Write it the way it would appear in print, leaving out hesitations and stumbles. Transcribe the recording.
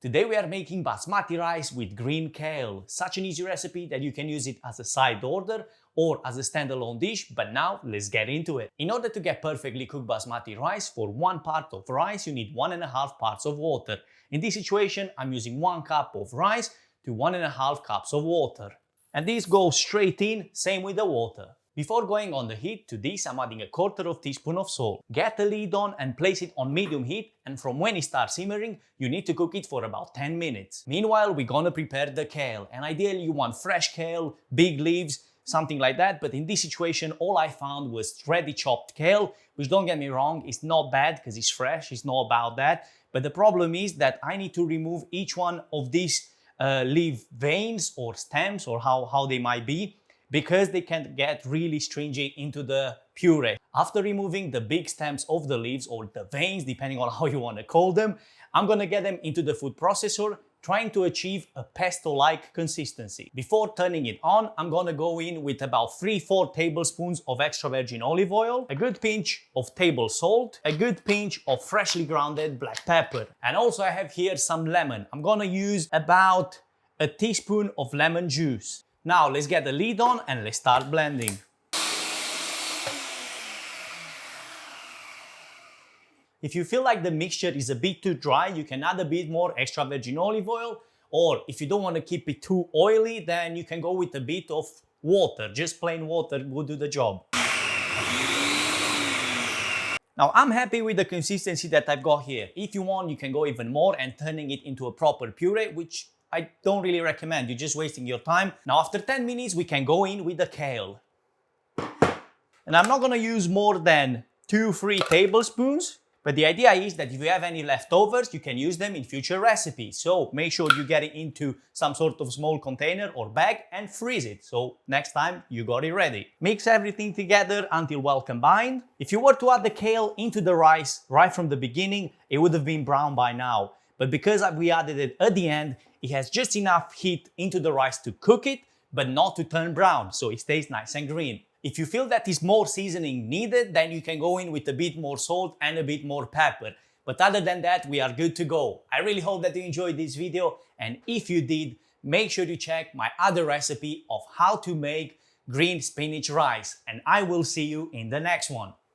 Today we are making basmati rice with green kale. Such an easy recipe that you can use it as a side order or as a standalone dish, but now let's get into it. In order to get perfectly cooked basmati rice, for 1 part of rice you need 1.5 parts of water. In this situation I'm using 1 cup of rice to 1.5 cups of water. And this goes straight in, same with the water. Before going on the heat, to this I'm adding 1/4 teaspoon of salt. Get the lid on and place it on medium heat, and from when it starts simmering, you need to cook it for about 10 minutes. Meanwhile, we're gonna prepare the kale, and ideally you want fresh kale, big leaves, something like that, but in this situation all I found was ready chopped kale, which, don't get me wrong, it's not bad because it's fresh, it's not about that, but the problem is that I need to remove each one of these leaf veins or stems, or how they might be, because they can get really stringy into the puree. After removing the big stems of the leaves, or the veins, depending on how you want to call them, I'm gonna get them into the food processor, trying to achieve a pesto-like consistency. Before turning it on, I'm gonna go in with about 3-4 tablespoons of extra virgin olive oil, a good pinch of table salt, a good pinch of freshly grounded black pepper. And also I have here some lemon. I'm gonna use about a teaspoon of lemon juice. Now let's get the lid on and let's start blending. If you feel like the mixture is a bit too dry, you can add a bit more extra virgin olive oil, or if you don't want to keep it too oily, then you can go with a bit of water. Just plain water will do the job. Now I'm happy with the consistency that I've got here. If you want, you can go even more and turning it into a proper puree, which I don't really recommend. You're just wasting your time. Now after 10 minutes we can go in with the kale. And I'm not gonna use more than 2-3 tablespoons, but the idea is that if you have any leftovers, you can use them in future recipes. So make sure you get it into some sort of small container or bag and freeze it, so next time you got it ready. Mix everything together until well combined. If you were to add the kale into the rice right from the beginning, it would have been brown by now. But because we added it at the end, it has just enough heat into the rice to cook it, but not to turn brown, so it stays nice and green. If you feel that is more seasoning needed, then you can go in with a bit more salt and a bit more pepper. But other than that, we are good to go. I really hope that you enjoyed this video, and if you did, make sure to check my other recipe of how to make green spinach rice, and I will see you in the next one.